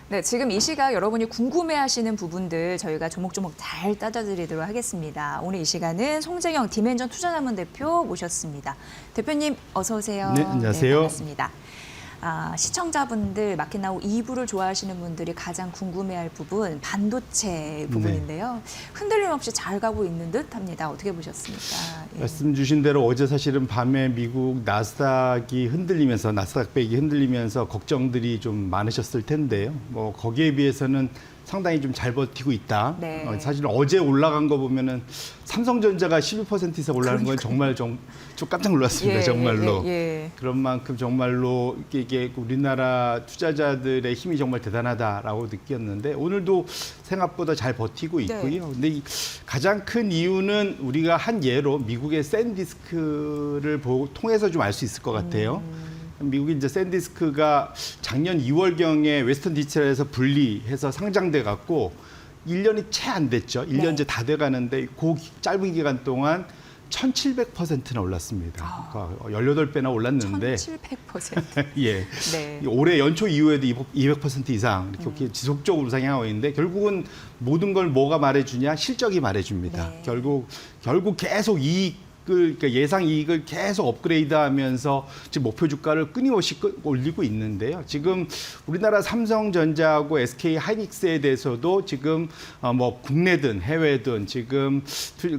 네, 지금 이 시각 여러분이 궁금해하시는 부분들 저희가 조목조목 잘 따져드리도록 하겠습니다. 오늘 이 시간은 송재경 디멘전 투자자문 대표 모셨습니다. 대표님 어서 오세요. 네, 안녕하세요. 네, 반갑습니다. 시청자분들 마켓나우 2부를 좋아하시는 분들이 가장 궁금해할 부분 반도체 부분인데요. 흔들림 없이 잘 가고 있는 듯합니다. 어떻게 보셨습니까? 예. 말씀 주신 대로 어제 사실은 밤에 미국 나스닥이 흔들리면서 나스닥 백이 흔들리면서 걱정들이 좀 많으셨을 텐데요. 뭐 거기에 비해서는 상당히 좀 잘 버티고 있다. 네. 사실 어제 올라간 거 보면은 삼성전자가 12% 이상 올라가는 건 정말 좀 깜짝 놀랐습니다. 예, 정말로. 예. 그런 만큼 정말로 이게 우리나라 투자자들의 힘이 정말 대단하다라고 느꼈는데 오늘도 생각보다 잘 버티고 있고요. 근데 이 가장 큰 이유는 우리가 한 예로 미국의 샌디스크를 통해서 좀 알 수 있을 것 같아요. 미국이 이제 샌디스크가 작년 2월경에 웨스턴 디지털에서 분리해서 상장돼 갖고 1년이 채 안 됐죠. 1년째 다 돼 가는데 그 짧은 기간 동안 1,700%나 올랐습니다. 그러니까 18배나 올랐는데 1,700%. 예. 네. 올해 연초 이후에도 200% 이상 이렇게 지속적으로 우상향하고 있는데 결국은 모든 걸 뭐가 말해주냐? 실적이 말해줍니다. 네. 결국 계속 그러니까 예상 이익을 계속 업그레이드하면서 지금 목표 주가를 끊임없이 올리고 있는데요. 지금 우리나라 삼성전자하고 SK 하이닉스에 대해서도 지금 뭐 국내든 해외든 지금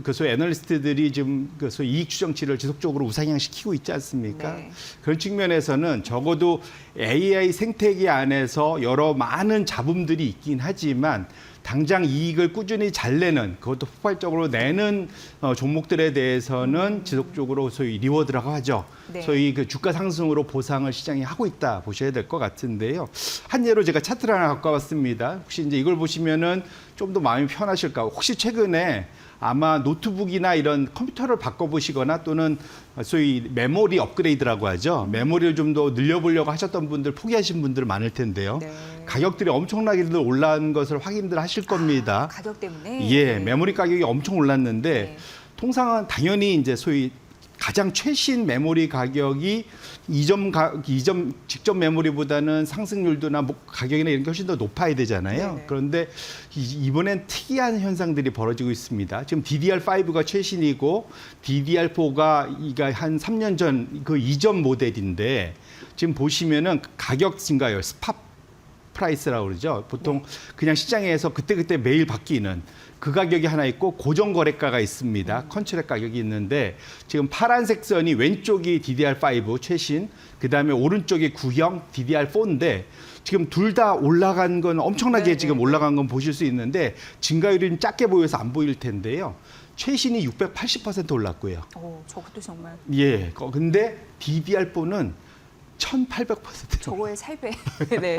그 소위 애널리스트들이 지금 그 소위 이익 추정치를 지속적으로 우상향시키고 있지 않습니까? 네. 그런 측면에서는 적어도 AI 생태계 안에서 여러 많은 잡음들이 있긴 하지만 당장 이익을 꾸준히 잘 내는 그것도 폭발적으로 내는 종목들에 대해서는 지속적으로 소위 리워드라고 하죠. 네. 소위 그 주가 상승으로 보상을 시장이 하고 있다 보셔야 될 것 같은데요. 한 예로 제가 차트를 하나 갖고 왔습니다. 혹시 이제 이걸 보시면은 좀 더 마음이 편하실까? 혹시 최근에 아마 노트북이나 이런 컴퓨터를 바꿔보시거나 또는 소위 메모리 업그레이드라고 하죠. 메모리를 좀 더 늘려보려고 하셨던 분들 포기하신 분들 많을 텐데요. 네. 가격들이 엄청나게 올라온 것을 확인들 하실 겁니다. 가격 때문에? 예, 네. 메모리 가격이 엄청 올랐는데 네. 통상은 당연히 이제 소위 가장 최신 메모리 가격이 이전 직전 메모리보다는 상승률도나 가격이나 이런 게 훨씬 더 높아야 되잖아요. 네네. 그런데 이번엔 특이한 현상들이 벌어지고 있습니다. 지금 DDR5가 최신이고 DDR4가 이가 한 3년 전 그 이전 모델인데 지금 보시면은 가격 증가율 스팟 프라이스라고 그러죠. 보통 그냥 시장에서 그때그때 매일 바뀌는 그 가격이 하나 있고 고정 거래가가 있습니다. 컨트랙 가격이 있는데 지금 파란색 선이 왼쪽이 DDR5 최신, 그다음에 오른쪽이 구형 DDR4인데 지금 둘 다 올라간 건 엄청나게 네네. 지금 올라간 건 보실 수 있는데 증가율이 좀 작게 보여서 안 보일 텐데요. 최신이 680% 올랐고요. 오, 저것도 정말 예. 근데 DDR4는 1,800%. 저거의 3배. 네.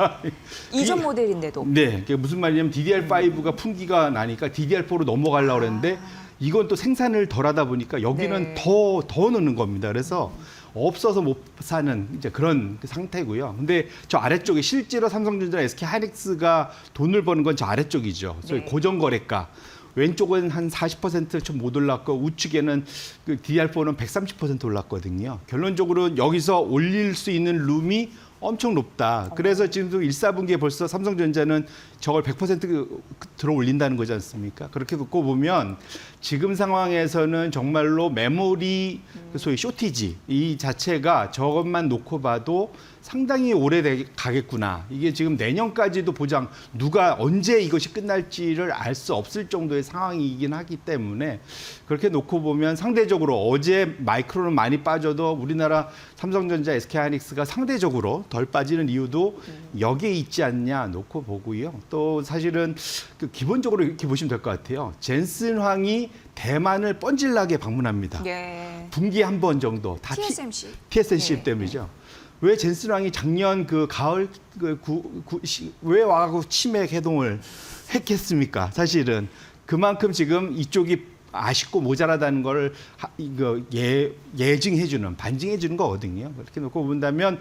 이전 모델인데도. 네, 그게 무슨 말이냐면 DDR5가 풍기가 나니까 DDR4로 넘어가려고 그랬는데 이건 또 생산을 덜 하다 보니까 여기는 네. 더 넣는 겁니다. 그래서 없어서 못 사는 이제 그런 상태고요. 근데 저 아래쪽에 실제로 삼성전자, SK 하이닉스가 돈을 버는 건 저 아래쪽이죠. 소위 네. 고정 거래가. 왼쪽은 한 40% 좀 못 올랐고 우측에는 그 DDR4는 130% 올랐거든요. 결론적으로 여기서 올릴 수 있는 룸이 엄청 높다. 그래서 지금도 1사분기에 벌써 삼성전자는 저걸 100% 들어 올린다는 거지 않습니까? 그렇게 듣고 보면 지금 상황에서는 정말로 메모리 소위 쇼티지 이 자체가 저것만 놓고 봐도 상당히 오래 가겠구나. 이게 지금 내년까지도 보장 누가 언제 이것이 끝날지를 알 수 없을 정도의 상황이긴 하기 때문에 그렇게 놓고 보면 상대적으로 어제 마이크로는 많이 빠져도 우리나라 삼성전자, SK하이닉스가 상대적으로 덜 빠지는 이유도 여기에 있지 않냐 놓고 보고요. 또 사실은 그 기본적으로 이렇게 보시면 될 것 같아요. 젠슨 황이 대만을 뻔질나게 방문합니다. 예. 분기에 한 번 정도 다 TSMC. TSMC 네. 때문이죠. 왜 젠슨 황이 작년 그 가을 왜 와가지고 치맥 해동을 했겠습니까? 사실은 그만큼 지금 이쪽이 아쉽고 모자라다는 걸 이거 예증해주는 반증해주는 거거든요. 그렇게 놓고 본다면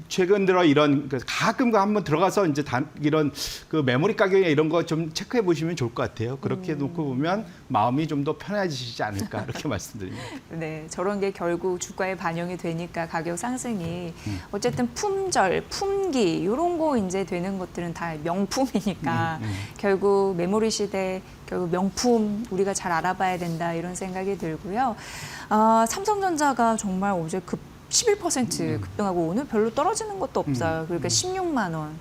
최근 들어 이런 가끔 한번 들어가서 이제 이런 그 메모리 가격이나 이런 거 좀 체크해 보시면 좋을 것 같아요. 그렇게 놓고 보면 마음이 좀 더 편해지시지 않을까 이렇게 말씀드립니다. 네, 저런 게 결국 주가에 반영이 되니까 가격 상승이 어쨌든 품절, 품귀 이런 거 이제 되는 것들은 다 명품이니까 결국 메모리 시대 결국 명품 우리가 잘 알아봐야 된다 이런 생각이 들고요. 삼성전자가 정말 어제 11% 급등하고 오늘 별로 떨어지는 것도 없어요. 그러니까 16만 원,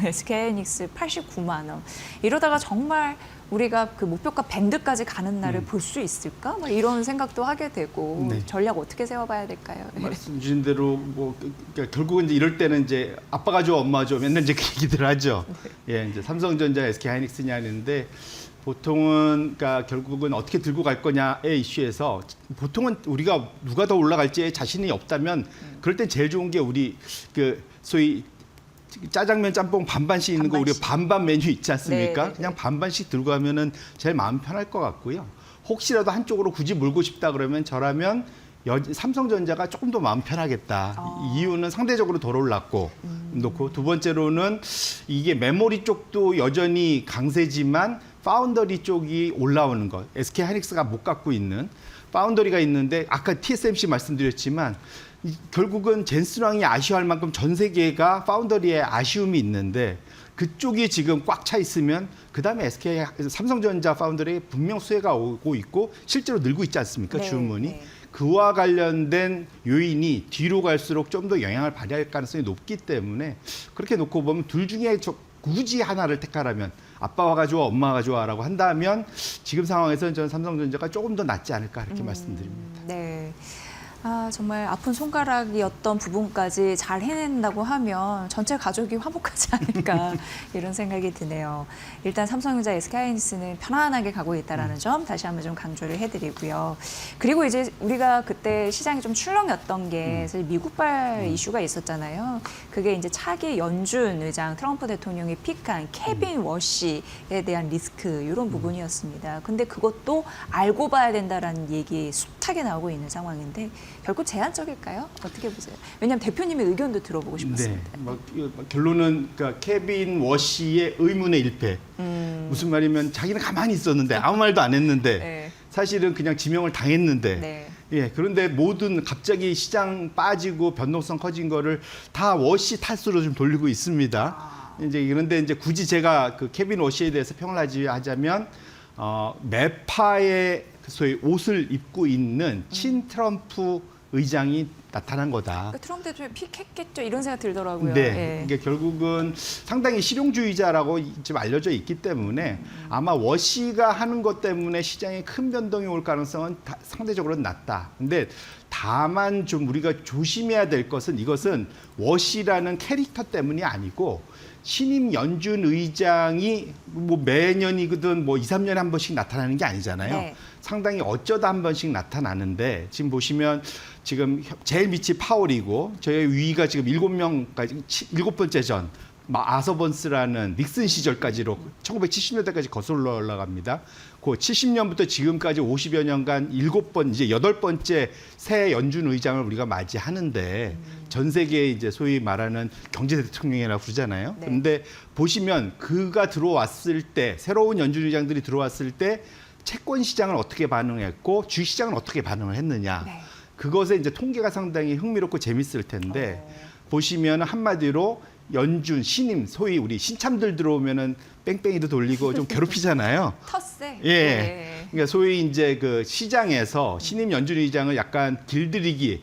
SK하이닉스 89만 원. 이러다가 정말 우리가 그 목표가 밴드까지 가는 날을 볼 수 있을까? 막 이런 생각도 하게 되고 네. 전략 어떻게 세워봐야 될까요? 말씀 주신 대로 뭐 그러니까 결국은 이제 이럴 때는 이제 아빠가 좋아 엄마가 좋아 맨날 이제 그 얘기들 하죠. 예, 이제 삼성전자, SK하이닉스냐 하는데 보통은 그러니까 결국은 어떻게 들고 갈 거냐의 이슈에서 보통은 우리가 누가 더 올라갈지에 자신이 없다면 그럴 땐 제일 좋은 게 우리 그 소위 짜장면 짬뽕 반반씩 있는 거 우리가 반반 메뉴 있지 않습니까? 네. 그냥 반반씩 들고 가면은 제일 마음 편할 것 같고요. 혹시라도 한쪽으로 굳이 몰고 싶다 그러면 저라면 삼성전자가 조금 더 마음 편하겠다. 이유는 상대적으로 덜 올랐고 놓고 두 번째로는 이게 메모리 쪽도 여전히 강세지만 파운더리 쪽이 올라오는 것. SK하이닉스가 못 갖고 있는 파운더리가 있는데 아까 TSMC 말씀드렸지만 결국은 젠슨왕이 아쉬워할 만큼 전 세계가 파운더리에 아쉬움이 있는데 그쪽이 지금 꽉 차 있으면 그다음에 삼성전자 파운더리에 분명 수혜가 오고 있고 실제로 늘고 있지 않습니까? 네, 주문이. 네. 그와 관련된 요인이 뒤로 갈수록 좀 더 영향을 발휘할 가능성이 높기 때문에 그렇게 놓고 보면 둘 중에 굳이 하나를 택하라면 아빠가 좋아 엄마가 좋아라고 한다면 지금 상황에서는 저는 삼성전자가 조금 더 낫지 않을까 이렇게 말씀드립니다. 네. 정말 아픈 손가락이었던 부분까지 잘 해낸다고 하면 전체 가족이 화목하지 않을까 이런 생각이 드네요. 일단 삼성전자, SK하이닉스는 편안하게 가고 있다는 점 다시 한번 좀 강조를 해드리고요. 그리고 이제 우리가 그때 시장이 좀 출렁였던 게 사실 미국발 이슈가 있었잖아요. 그게 이제 차기 연준 의장 트럼프 대통령이 픽한 케빈 워시에 대한 리스크 이런 부분이었습니다. 근데 그것도 알고 봐야 된다라는 얘기 숱하게 나오고 있는 상황인데 결국 제한적일까요? 어떻게 보세요? 왜냐하면 대표님의 의견도 들어보고 싶었습니다. 네. 결론은 그러니까 케빈 워시의 의문의 일패. 무슨 말이면 자기는 가만히 있었는데 아무 말도 안 했는데 네. 사실은 그냥 지명을 당했는데 네. 예, 그런데 모든 갑자기 시장 빠지고 변동성 커진 거를 다 워시 탓으로 좀 돌리고 있습니다. 이제 그런데 이제 굳이 제가 그 케빈 워시에 대해서 평을 하자면 매파의 소위 옷을 입고 있는 친 트럼프 의장이 나타난 거다. 그러니까 트럼프 대통령이 픽했겠죠 이런 생각 들더라고요. 네, 예. 이게 결국은 상당히 실용주의자라고 지금 알려져 있기 때문에 아마 워시가 하는 것 때문에 시장에 큰 변동이 올 가능성은 상대적으로는 낮다. 근데 다만 좀 우리가 조심해야 될 것은 이것은 워시라는 캐릭터 때문이 아니고 신임 연준 의장이 뭐 매년이거든 뭐 2, 3년에 한 번씩 나타나는 게 아니잖아요. 네. 상당히 어쩌다 한 번씩 나타나는데 지금 보시면 지금 제일 밑이 파월이고 저희 위가 지금 7명까지 7번째 전 아서번스라는 닉슨 시절까지로 1970년대까지 거슬러 올라갑니다. 그 70년부터 지금까지 50여 년간 7번 이제 8번째 새 연준 의장을 우리가 맞이하는데 전 세계 이제 소위 말하는 경제 대통령이라고 그러잖아요. 네. 그런데 보시면 그가 들어왔을 때 새로운 연준 의장들이 들어왔을 때 채권 시장을 어떻게 반응했고 주식 시장은 어떻게 반응을 했느냐. 네. 그것에 이제 통계가 상당히 흥미롭고 재밌을 텐데 보시면 한마디로 연준 신임 소위 우리 신참들 들어오면은 뺑뺑이도 돌리고 좀 괴롭히잖아요. 텃세. 예. 네. 그러니까 소위 이제 그 시장에서 신임 연준 의장을 약간 길들이기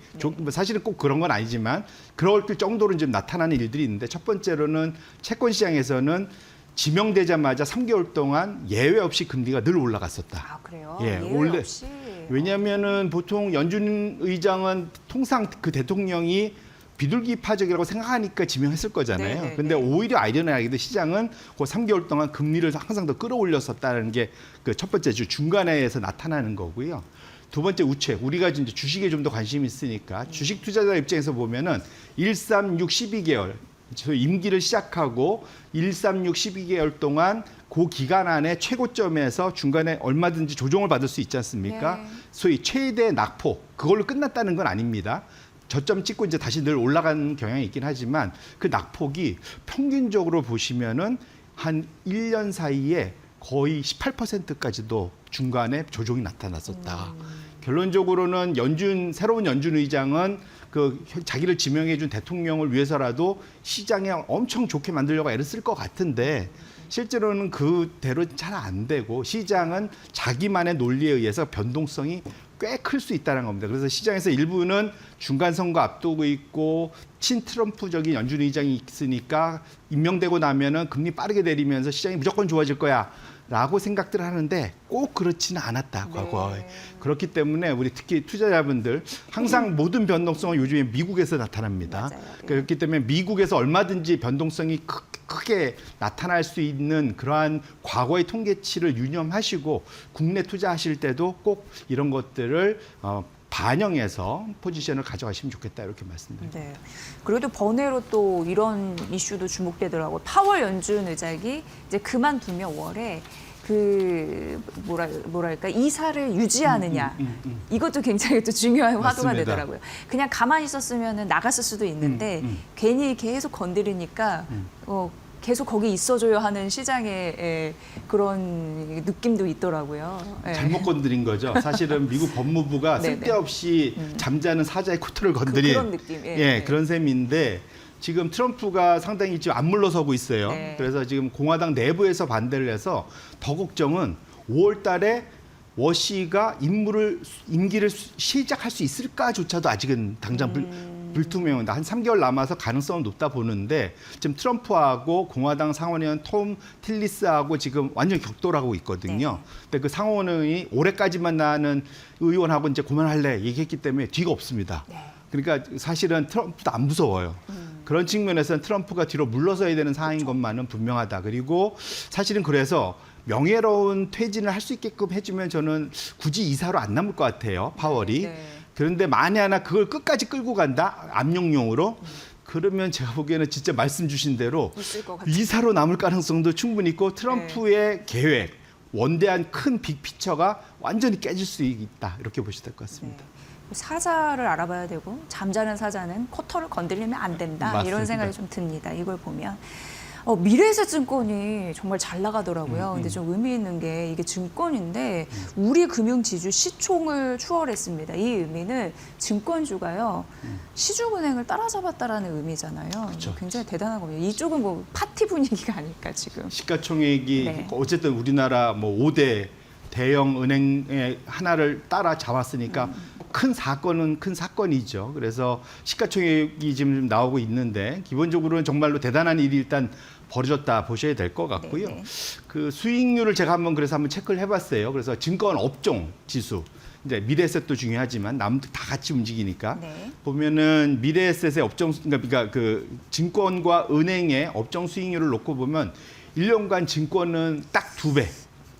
사실은 꼭 그런 건 아니지만 그럴 정도로 좀 나타나는 일들이 있는데 첫 번째로는 채권 시장에서는 지명되자마자 3개월 동안 예외 없이 금리가 늘 올라갔었다. 아 그래요? 예, 예외 원래 없이. 왜냐하면은 보통 연준 의장은 통상 그 대통령이 비둘기 파적이라고 생각하니까 지명했을 거잖아요. 네네네. 근데 오히려 아이러니하게도 시장은 그 3개월 동안 금리를 항상 더 끌어올렸었다는 게 그 첫 번째 주 중간에서 나타나는 거고요. 두 번째 우측, 우리가 이제 주식에 좀 더 관심이 있으니까 주식 투자자 입장에서 보면은 1, 3, 6, 12개월 소위 임기를 시작하고 136, 12개월 동안 그 기간 안에 최고점에서 중간에 얼마든지 조정을 받을 수 있지 않습니까? 네. 소위 최대 낙폭, 그걸로 끝났다는 건 아닙니다. 저점 찍고 이제 다시 늘 올라가는 경향이 있긴 하지만 그 낙폭이 평균적으로 보시면은 한 1년 사이에 거의 18%까지도 중간에 조정이 나타났었다. 결론적으로는 새로운 연준 의장은 그 자기를 지명해준 대통령을 위해서라도 시장에 엄청 좋게 만들려고 애를 쓸 것 같은데 실제로는 그대로 잘 안 되고 시장은 자기만의 논리에 의해서 변동성이 꽤 클 수 있다는 겁니다. 그래서 시장에서 일부는 중간 선거 앞두고 있고 친트럼프적인 연준 의장이 있으니까 임명되고 나면은 금리 빠르게 내리면서 시장이 무조건 좋아질 거야. 라고 생각들을 하는데 꼭 그렇지는 않았다, 과거에. 네. 그렇기 때문에 우리 특히 투자자분들 항상 모든 변동성은 요즘에 미국에서 나타납니다. 맞아요. 예. 그렇기 때문에 미국에서 얼마든지 변동성이 크게 나타날 수 있는 그러한 과거의 통계치를 유념하시고 국내 투자하실 때도 꼭 이런 것들을 반영해서 포지션을 가져가시면 좋겠다 이렇게 말씀드립니다. 네. 그래도 번외로 또 이런 이슈도 주목되더라고요. 파월 연준 의장이 이제 그만두면 5월에 그 뭐랄까 이사를 유지하느냐 이것도 굉장히 또 중요한 화두가 맞습니다. 되더라고요. 그냥 가만히 있었으면 나갔을 수도 있는데 괜히 계속 건드리니까 계속 거기 있어줘야 하는 시장의 그런 느낌도 있더라고요. 예. 잘못 건드린 거죠. 사실은 미국 법무부가 네네. 쓸데없이 잠자는 사자의 코털을 건드린 그런 느낌. 예. 예, 그런 셈인데 지금 트럼프가 상당히 지금 안 물러서고 있어요. 네. 그래서 지금 공화당 내부에서 반대를 해서 더 걱정은 5월 달에 워시가 임기를 시작할 수 있을까조차도 아직은 당장 불투명합니다. 한 3개월 남아서 가능성은 높다 보는데 지금 트럼프하고 공화당 상원의원 톰 틸리스하고 지금 완전 격돌하고 있거든요. 근데 그 상원의원이 올해까지만 나는 의원하고 이제 그만할래 얘기했기 때문에 뒤가 없습니다. 네. 그러니까 사실은 트럼프도 안 무서워요. 그런 측면에서는 트럼프가 뒤로 물러서야 되는 상황인 것만은 분명하다. 그리고 사실은 그래서 명예로운 퇴진을 할 수 있게끔 해주면 저는 굳이 이사로 안 남을 것 같아요. 파월이. 네. 그런데 만에 하나 그걸 끝까지 끌고 간다. 압력용으로. 그러면 제가 보기에는 진짜 말씀 주신 대로 있을 것 같아요. 이사로 남을 가능성도 충분히 있고 트럼프의 계획, 원대한 큰 빅피처가 완전히 깨질 수 있다. 이렇게 보셔야 될 것 같습니다. 네. 사자를 알아봐야 되고 잠자는 사자는 코털을 건드리면 안 된다. 맞습니다. 이런 생각이 좀 듭니다. 이걸 보면. 미래에셋증권이 정말 잘 나가더라고요. 근데 좀 의미 있는 게 이게 증권인데 우리 금융지주 시총을 추월했습니다. 이 의미는 증권주가요 시중은행을 따라잡았다라는 의미잖아요. 그렇죠. 굉장히 대단한 겁니다. 이쪽은 뭐 파티 분위기가 아닐까 지금. 시가총액이 네. 어쨌든 우리나라 뭐 5대 대형 은행의 하나를 따라잡았으니까 큰 사건은 큰 사건이죠. 그래서 시가총액이 지금 나오고 있는데 기본적으로는 정말로 대단한 일이 일단 벌어졌다 보셔야 될 것 같고요. 네네. 그 수익률을 제가 한번 체크를 해봤어요. 그래서 증권 업종 지수. 이제 미래에셋도 중요하지만 남도 다 같이 움직이니까 네. 보면은 미래에셋의 업종 그러니까 그 증권과 은행의 업종 수익률을 놓고 보면 1년간 증권은 딱 2배.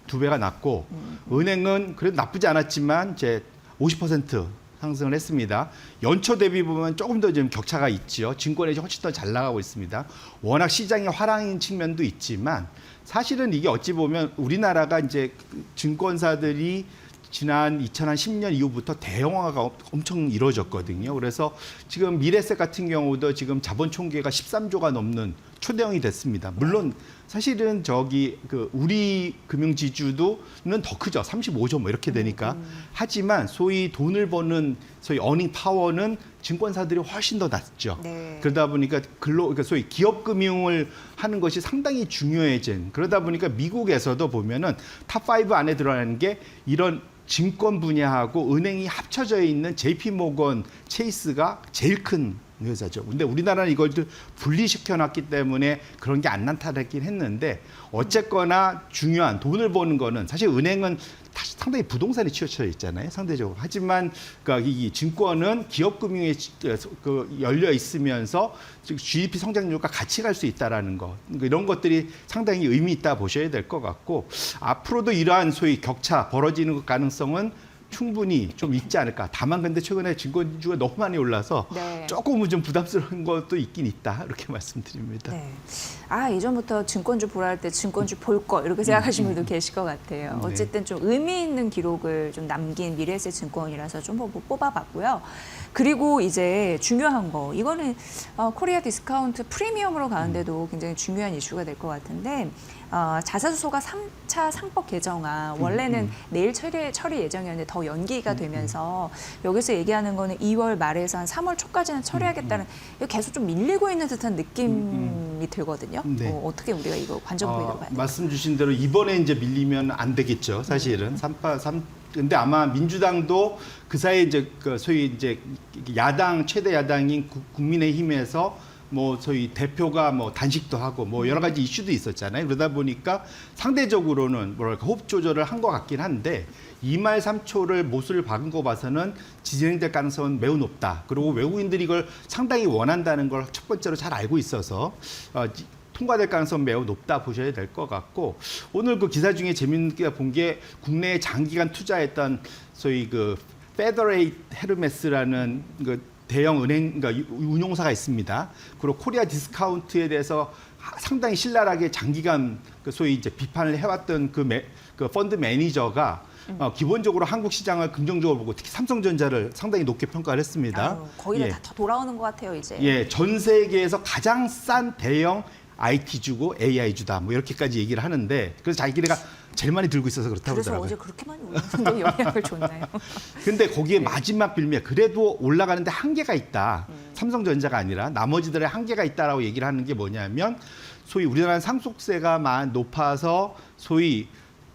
2배가 낮고 은행은 그래도 나쁘지 않았지만 이제 50% 상승을 했습니다. 연초 대비 보면 조금 더 좀 격차가 있죠. 증권이 훨씬 더 잘 나가고 있습니다. 워낙 시장의 화랑인 측면도 있지만 사실은 이게 어찌 보면 우리나라가 이제 증권사들이 지난 2010년 이후부터 대형화가 엄청 이루어졌거든요. 그래서 지금 미래에셋 같은 경우도 지금 자본 총계가 13조가 넘는 초대형이 됐습니다. 물론 사실은 우리 금융지주도는 더 크죠. 35조 뭐 이렇게 되니까. 하지만 소위 돈을 버는 소위 어닝 파워는 증권사들이 훨씬 더 낮죠. 네. 그러다 보니까 그러니까 소위 기업 금융을 하는 것이 상당히 중요해진. 그러다 보니까 미국에서도 보면은 탑5 안에 들어가는 게 이런 증권 분야하고 은행이 합쳐져 있는 JP 모건 체이스가 제일 큰 회사죠. 근데 우리나라는 이걸 분리시켜 놨기 때문에 그런 게 안 나타났긴 했는데 어쨌거나 중요한 돈을 버는 거는 사실 은행은 상당히 부동산에 치우쳐 있잖아요. 상대적으로. 하지만 그러니까 이 증권은 기업 금융에 열려 있으면서 GDP 성장률과 같이 갈 수 있다라는 거. 이런 것들이 상당히 의미 있다 보셔야 될 것 같고 앞으로도 이러한 소위 격차 벌어지는 가능성은 충분히 좀 있지 않을까. 다만 근데 최근에 증권주가 너무 많이 올라서 네. 조금은 좀 부담스러운 것도 있긴 있다. 이렇게 말씀드립니다. 네. 예전부터 증권주 보라 할 때 증권주 볼 거 이렇게 생각하시는 분도 계실 것 같아요. 네. 어쨌든 좀 의미 있는 기록을 좀 남긴 미래에셋 증권이라서 좀 뽑아봤고요. 그리고 이제 중요한 거, 이거는 코리아 디스카운트 프리미엄으로 가는데도 굉장히 중요한 이슈가 될 것 같은데 자사주소가 3차 상법 개정안 원래는 내일 처리 예정이었는데 더 연기가 되면서 여기서 얘기하는 거는 2월 말에서 한 3월 초까지는 처리하겠다는 이거 계속 좀 밀리고 있는 듯한 느낌이 들거든요. 네. 어떻게 우리가 이거 관전 포인트로 봐야 돼요? 말씀 주신 대로 이번에 이제 밀리면 안 되겠죠. 사실은 근데 아마 민주당도 그 사이에 이제 그 소위 이제 야당 최대 야당인 국민의힘에서 뭐 소위 대표가 뭐 단식도 하고 뭐 여러 가지 이슈도 있었잖아요. 그러다 보니까 상대적으로는 뭐랄까 호흡 조절을 한 것 같긴 한데 2말 3초를 못을 박은 거 봐서는 진행될 가능성은 매우 높다. 그리고 외국인들이 이걸 상당히 원한다는 걸 첫 번째로 잘 알고 있어서 통과될 가능성 매우 높다 보셔야 될 것 같고, 오늘 그 기사 중에 재미있게 본 게 국내에 장기간 투자했던 소위 그 페더레이트 헤르메스라는 그 대형 은행, 그러니까 운용사가 있습니다. 그리고 코리아 디스카운트에 대해서 상당히 신랄하게 장기간 그 소위 이제 비판을 해왔던 그 펀드 매니저가 기본적으로 한국 시장을 긍정적으로 보고 특히 삼성전자를 상당히 높게 평가를 했습니다. 거의 다 돌아오는 것 같아요, 이제. 예, 전 세계에서 가장 싼 대형 IT주고 AI주다. 뭐 이렇게까지 얘기를 하는데, 그래서 자기네가 제일 많이 들고 있어서 그렇다고 그래서 그러더라고요. 어제 그렇게 많이 올랐는데 영향을 줬나요? 근데 거기에 마지막 빌미에 그래도 올라가는데 한계가 있다. 삼성전자가 아니라 나머지들의 한계가 있다라고 얘기를 하는 게 뭐냐면, 소위 우리나라는 상속세가 높아서 소위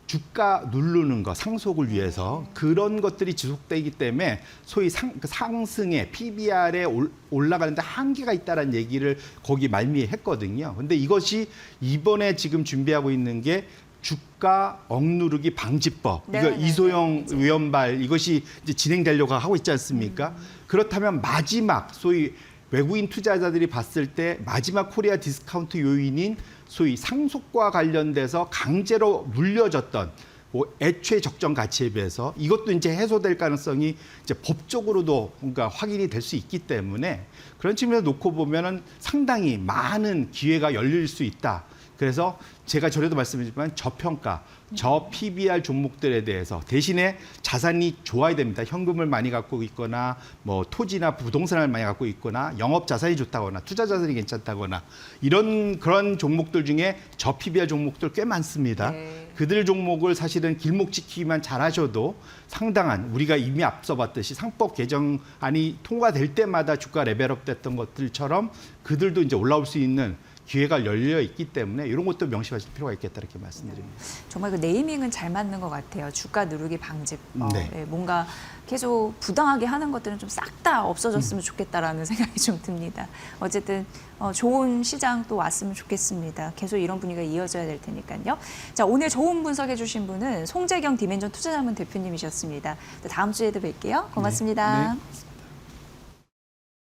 주가 누르는 거, 상속을 위해서 그런 것들이 지속되기 때문에 소위 상승의 PBR에 올라가는데 한계가 있다는 얘기를 거기 말미에 했거든요. 근데 이것이 이번에 지금 준비하고 있는 게 주가 억누르기 방지법, 이거 이소영 위원발 이것이 이제 진행되려고 하고 있지 않습니까? 그렇다면 마지막 소위 외국인 투자자들이 봤을 때 마지막 코리아 디스카운트 요인인 소위 상속과 관련돼서 강제로 물려졌던 뭐 애초에 적정 가치에 비해서 이것도 이제 해소될 가능성이 이제 법적으로도 뭔가 확인이 될 수 있기 때문에 그런 측면에서 놓고 보면은 상당히 많은 기회가 열릴 수 있다. 그래서 제가 전에도 말씀드렸지만 저평가, 저 PBR 종목들에 대해서 대신에 자산이 좋아야 됩니다. 현금을 많이 갖고 있거나 뭐 토지나 부동산을 많이 갖고 있거나 영업 자산이 좋다거나 투자 자산이 괜찮다거나 그런 종목들 중에 저 PBR 종목들 꽤 많습니다. 네. 그들 종목을 사실은 길목 지키기만 잘하셔도 상당한, 우리가 이미 앞서 봤듯이 상법 개정안이 통과될 때마다 주가 레벨업 됐던 것들처럼 그들도 이제 올라올 수 있는 기회가 열려 있기 때문에 이런 것도 명심하실 필요가 있겠다 이렇게 말씀드립니다. 정말 그 네이밍은 잘 맞는 것 같아요. 주가 누르기 방지법. 네. 네, 뭔가 계속 부당하게 하는 것들은 좀 싹 다 없어졌으면 좋겠다라는 생각이 좀 듭니다. 어쨌든 좋은 시장 또 왔으면 좋겠습니다. 계속 이런 분위기가 이어져야 될 테니까요. 자, 오늘 좋은 분석해 주신 분은 송재경 디멘전 투자자문 대표님이셨습니다. 다음 주에도 뵐게요. 고맙습니다. 네. 네.